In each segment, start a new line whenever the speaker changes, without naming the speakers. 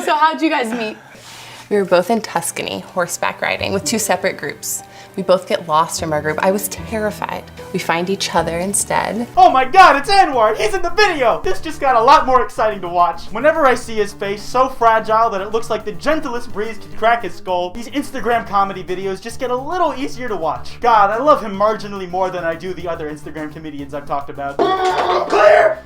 So how'd you guys meet?
We were both in Tuscany, horseback riding, with 2 separate groups. We both get lost from our group. I was terrified. We find each other instead.
Oh my god, it's Anwar! He's in the video! This just got a lot more exciting to watch. Whenever I see his face, so fragile that it looks like the gentlest breeze could crack his skull, these Instagram comedy videos just get a little easier to watch. God, I love him marginally more than I do the other Instagram comedians I've talked about. Clear!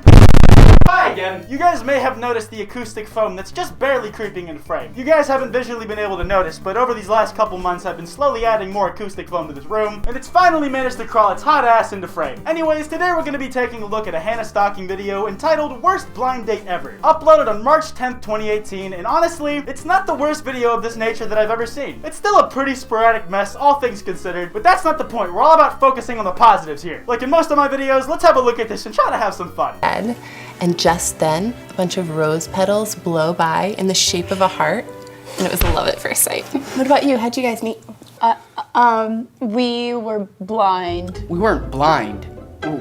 Hi again. You guys may have noticed the acoustic foam that's just barely creeping into frame. You guys haven't visually been able to notice, but over these last couple months I've been slowly adding more acoustic foam to this room, and it's finally managed to crawl its hot ass into frame. Anyways, today we're going to be taking a look at a Hannah stalking video entitled Worst Blind Date Ever, uploaded on March 10th, 2018, and honestly, it's not the worst video of this nature that I've ever seen. It's still a pretty sporadic mess, all things considered, but that's not the point. We're all about focusing on the positives here. Like in most of my videos, let's have a look at this and try to have some fun.
And just then, a bunch of rose petals blow by in the shape of a heart, and it was love at first sight. What about you? How'd you guys meet?
We were blind.
We weren't blind.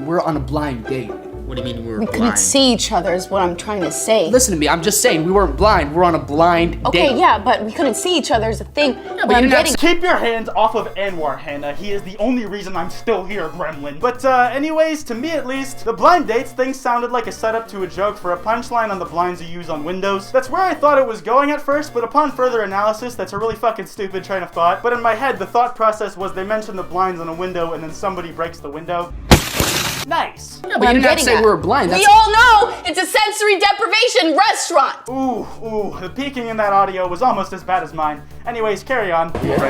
We're on a blind date. What do you mean we were blind?
We couldn't see each other is what I'm trying to say.
Listen to me, I'm just saying, we weren't blind. We're on a blind date.
Okay, yeah, but we couldn't see each other is a thing.
Yeah, but you didn't
Keep your hands off of Anwar, Hannah. He is the only reason I'm still here, gremlin. But anyways, to me at least, the blind dates thing sounded like a setup to a joke for a punchline on the blinds you use on Windows. That's where I thought it was going at first, but upon further analysis, that's a really fucking stupid train of thought. But in my head, the thought process was they mentioned the blinds on a window and then somebody breaks the window. Nice.
Yeah, but you didn't have to say we were blind.
We all know it's a sensory deprivation restaurant.
Ooh, the peaking in that audio was almost as bad as mine. Anyways, carry on.
Yeah.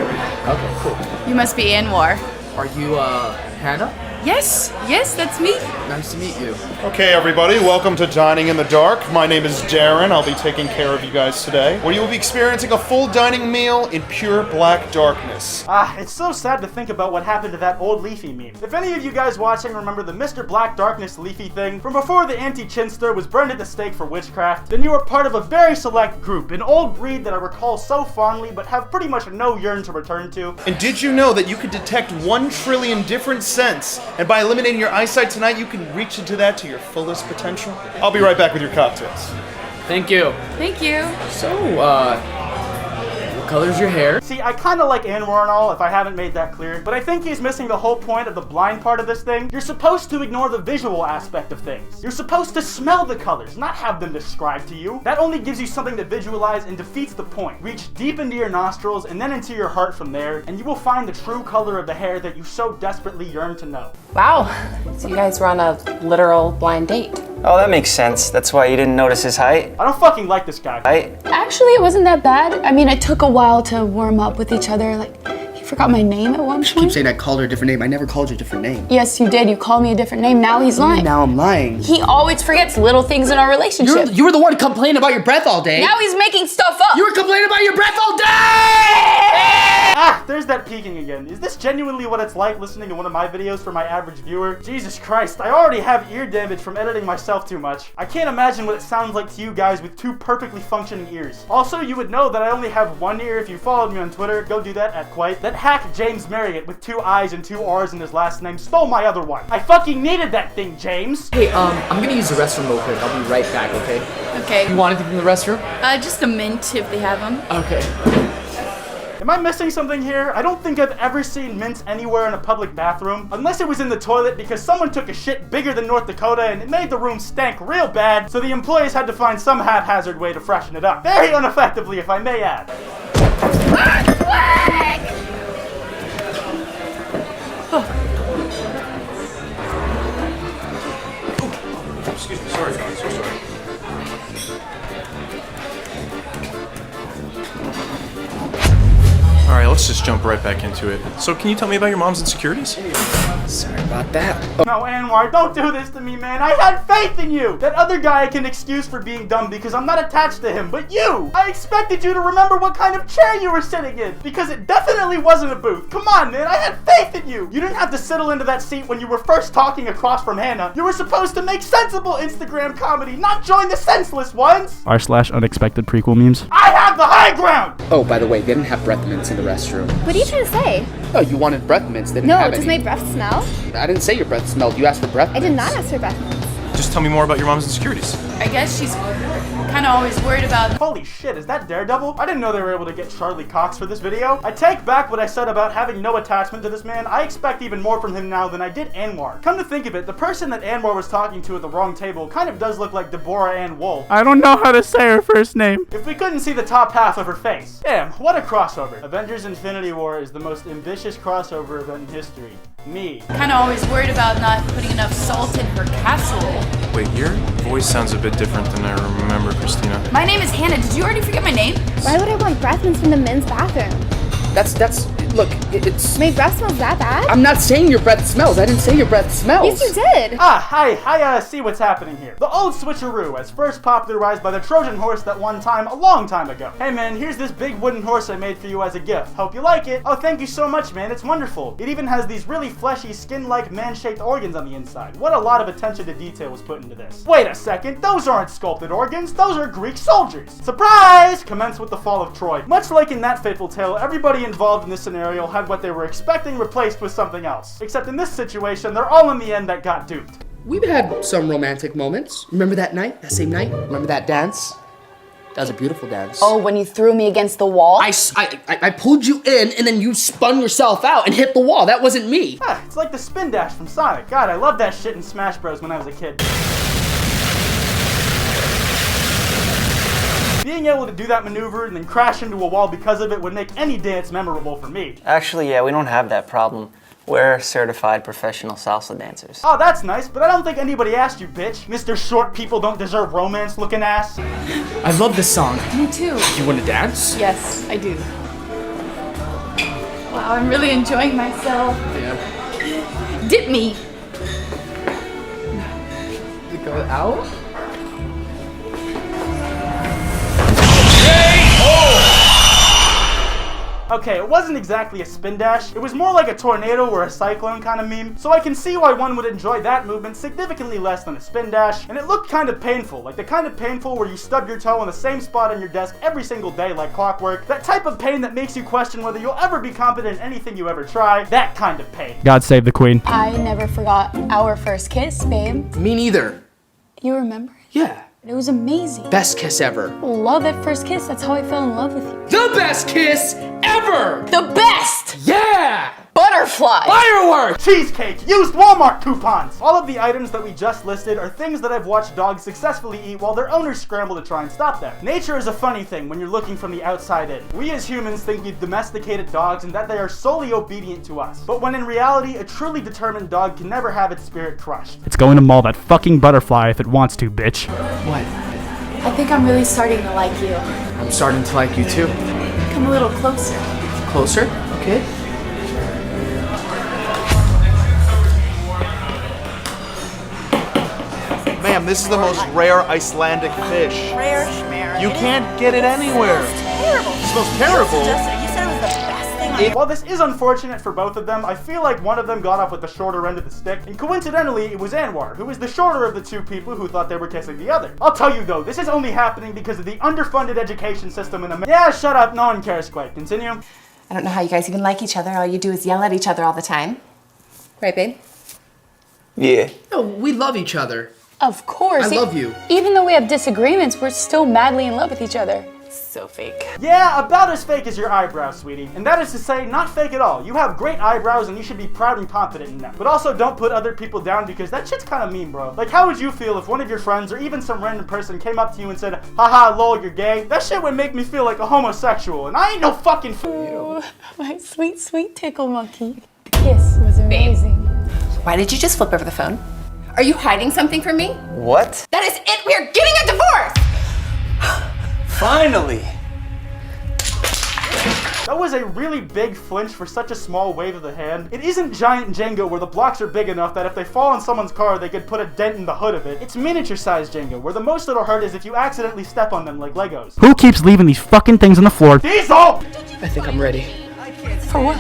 Okay, cool.
You must be Anwar.
Are you, Hannah?
Yes, that's me.
Nice to meet you.
Okay, everybody, welcome to Dining in the Dark. My name is Darren. I'll be taking care of you guys today, where you will be experiencing a full dining meal in pure black darkness.
It's so sad to think about what happened to that old Leafy meme. If any of you guys watching remember the Mr. Black Darkness Leafy thing from before the anti-chinster was burned at the stake for witchcraft, then you were part of a very select group, an old breed that I recall so fondly but have pretty much no yearn to return to.
And did you know that you could detect 1 trillion different scents, and by eliminating your eyesight tonight, you can reach into that to your fullest potential? I'll be right back with your cocktails.
Thank you.
Thank you.
So, what color's your hair?
See, I kinda like Anwar and all, if I haven't made that clear, but I think he's missing the whole point of the blind part of this thing. You're supposed to ignore the visual aspect of things. You're supposed to smell the colors, not have them described to you. That only gives you something to visualize and defeats the point. Reach deep into your nostrils and then into your heart from there, and you will find the true color of the hair that you so desperately yearn to know.
Wow, so you guys were on a literal blind date.
Oh, that makes sense. That's why you didn't notice his height.
I don't fucking like this guy.
Actually, it wasn't that bad. I mean, it took a while to warm up with each other. Like, he forgot my name at one
Keep
point.
saying I called her a different name. I never called you a different name.
Yes, you did. You called me a different name. Now he's lying.
Now I'm lying.
He always forgets little things in our relationship.
You were the one complaining about your breath all day.
Now he's making stuff up.
You were complaining about your breath all day!
There's that peeking again. Is this genuinely what it's like listening to one of my videos for my average viewer? Jesus Christ, I already have ear damage from editing myself too much. I can't imagine what it sounds like to you guys with 2 perfectly functioning ears. Also, you would know that I only have 1 ear if you followed me on Twitter. Go do that at Kwite. That hack James Marriott with 2 I's and 2 R's in his last name stole my other one. I fucking needed that thing, James.
Hey, I'm gonna use the restroom real quick. I'll be right back, okay?
Okay.
You want anything from the restroom?
Just a mint if they have them.
Okay.
Am I missing something here? I don't think I've ever seen mints anywhere in a public bathroom, unless it was in the toilet because someone took a shit bigger than North Dakota and it made the room stank real bad, so the employees had to find some haphazard way to freshen it up. Very ineffectively, if I may add.
Excuse me, sorry, guys, so sorry.
All right, let's just jump right back into it. So can you tell me about your mom's insecurities?
Sorry about that.
No, Anwar, don't do this to me, man. I had faith in you. That other guy I can excuse for being dumb because I'm not attached to him, but you! I expected you to remember what kind of chair you were sitting in because it definitely wasn't a booth. Come on, man, I had faith in you. You didn't have to settle into that seat when you were first talking across from Hannah. You were supposed to make sensible Instagram comedy, not join the senseless ones.
r/unexpected prequel memes.
I have the high ground!
Oh, by the way, they didn't have breath mints in the restroom.
What are you trying to say?
Oh, you wanted breath mints. They didn't
No,
have
does
any.
my breath smell?
I didn't say your breath smelled. You asked for breath mints.
I did not ask for breath mints.
Just tell me more about your mom's insecurities.
I guess she's kind of always worried about.
Holy shit, is that Daredevil? I didn't know they were able to get Charlie Cox for this video. I take back what I said about having no attachment to this man. I expect even more from him now than I did Anwar. Come to think of it, the person that Anwar was talking to at the wrong table kind of does look like Deborah Ann Wool.
I don't know how to say her first name.
If we couldn't see the top half of her face. Damn, what a crossover. Avengers Infinity War is the most ambitious crossover event in history. Me.
Kind of always worried about not putting enough salt in her casserole.
Wait, your voice sounds a bit different than I remember, Christina.
My name is Hannah. Did you already forget my name?
Why would I want breath mints from the men's bathroom?
Look, it's...
My breath smells that bad?
I'm not saying your breath smells. I didn't say your breath smells.
Yes, you did.
I see what's happening here. The old switcheroo, as first popularized by the Trojan horse that one time, a long time ago. Hey man, here's this big wooden horse I made for you as a gift. Hope you like it. Oh, thank you so much, man. It's wonderful. It even has these really fleshy, skin-like, man-shaped organs on the inside. What a lot of attention to detail was put into this. Wait a second, those aren't sculpted organs. Those are Greek soldiers. Surprise! Commenced with the fall of Troy. Much like in that fateful tale, everybody involved in this scenario had what they were expecting replaced with something else. Except in this situation, they're all in the end that got duped.
We've had some romantic moments. Remember that night? That same night? Remember that dance? That was a beautiful dance.
Oh, when you threw me against the wall?
I pulled you in, and then you spun yourself out and hit the wall. That wasn't me.
It's like the spin dash from Sonic. God, I loved that shit in Smash Bros. When I was a kid. Being able to do that maneuver and then crash into a wall because of it would make any dance memorable for me.
Actually, yeah, we don't have that problem. We're certified professional salsa dancers.
Oh, that's nice, but I don't think anybody asked you, bitch. Mr. Short People Don't Deserve Romance looking ass.
I love this song.
Me too.
You want to dance?
Yes, I do. Wow, I'm really enjoying myself.
Yeah.
Dip me.
You go out?
Okay, it wasn't exactly a spin dash. It was more like a tornado or a cyclone kind of meme. So I can see why one would enjoy that movement significantly less than a spin dash. And it looked kind of painful. Like the kind of painful where you stub your toe on the same spot on your desk every single day like clockwork. That type of pain that makes you question whether you'll ever be competent in anything you ever try. That kind of pain.
God save the queen.
I never forgot our first kiss, babe.
Me neither.
You remember?
Yeah.
It was amazing.
Best kiss ever.
Love at first kiss. That's how I fell in love with you.
The best kiss ever!
The best!
Yeah!
Butterfly!
Fireworks!
Cheesecake! Used Walmart coupons! All of the items that we just listed are things that I've watched dogs successfully eat while their owners scramble to try and stop them. Nature is a funny thing when you're looking from the outside in. We as humans think we've domesticated dogs and that they are solely obedient to us. But when in reality, a truly determined dog can never have its spirit crushed.
It's going to maul that fucking butterfly if it wants to, bitch.
What?
I think I'm really starting to like you.
I'm starting to like you too.
Come a little closer.
Closer? Okay.
Ma'am, this is the most rare Icelandic fish.
Rare schmare.
You can't get it anywhere.
Terrible.
It smells terrible.
You said it was the best thing on
While this is unfortunate for both of them, I feel like one of them got off with the shorter end of the stick, and coincidentally, it was Anwar, who is the shorter of the two people who thought they were kissing the other. I'll tell you though, this is only happening because of the underfunded education system in America. Yeah, shut up, no one cares, Kwite. Continue.
I don't know how you guys even like each other. All you do is yell at each other all the time. Right, babe?
Yeah.
No, we love each other.
Of course.
I love you.
Even though we have disagreements, we're still madly in love with each other.
So fake.
Yeah, about as fake as your eyebrows, sweetie. And that is to say, not fake at all. You have great eyebrows and you should be proud and confident in them. But also don't put other people down because that shit's kind of mean, bro. Like, how would you feel if one of your friends or even some random person came up to you and said, haha, lol, you're gay? That shit would make me feel like a homosexual, and I ain't no fucking
Ooh, my sweet, sweet tickle monkey. The kiss was amazing.
Why did you just flip over the phone? Are you hiding something from me?
What?
That is it! We are getting a divorce!
Finally!
That was a really big flinch for such a small wave of the hand. It isn't giant Jenga where the blocks are big enough that if they fall on someone's car, they could put a dent in the hood of it. It's miniature-sized Jenga, where the most it'll hurt is if you accidentally step on them like Legos.
Who keeps leaving these fucking things on the floor?
Diesel!
I think I'm ready.
For what?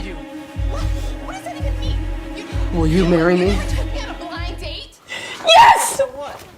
What does that even mean?
Will you marry me?
Took me on a blind date?
Yes!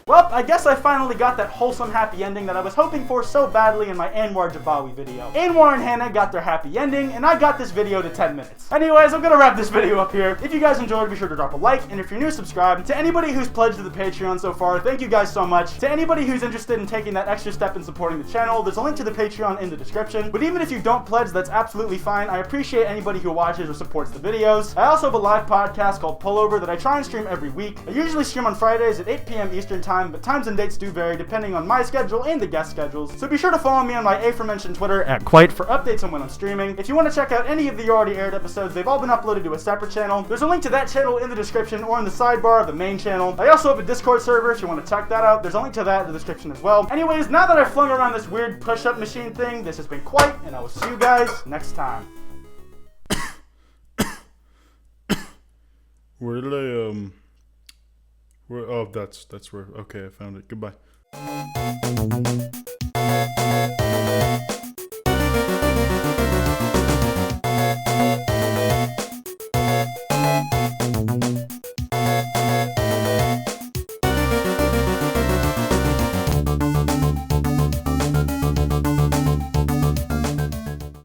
Well, I guess I finally got that wholesome happy ending that I was hoping for so badly in my Anwar Jabawi video. Anwar and Hannah got their happy ending, and I got this video to 10 minutes. Anyways, I'm gonna wrap this video up here. If you guys enjoyed, be sure to drop a like, and if you're new, subscribe. To anybody who's pledged to the Patreon so far, thank you guys so much. To anybody who's interested in taking that extra step in supporting the channel, there's a link to the Patreon in the description. But even if you don't pledge, that's absolutely fine. I appreciate anybody who watches or supports the videos. I also have a live podcast called Pullover that I try and stream every week. I usually stream on Fridays at 8 p.m. Eastern time, but times and dates do vary depending on my schedule and the guest schedules. So be sure to follow me on my aforementioned Twitter at Kwite for updates on when I'm streaming. If you want to check out any of the already aired episodes, they've all been uploaded to a separate channel. There's a link to that channel in the description or in the sidebar of the main channel. I also have a Discord server if you want to check that out. There's a link to that in the description as well. Anyways, now that I've flung around this weird push-up machine thing, this has been Kwite, and I will see you guys next time.
Where did I, where, oh, that's where, okay, I found it. Goodbye.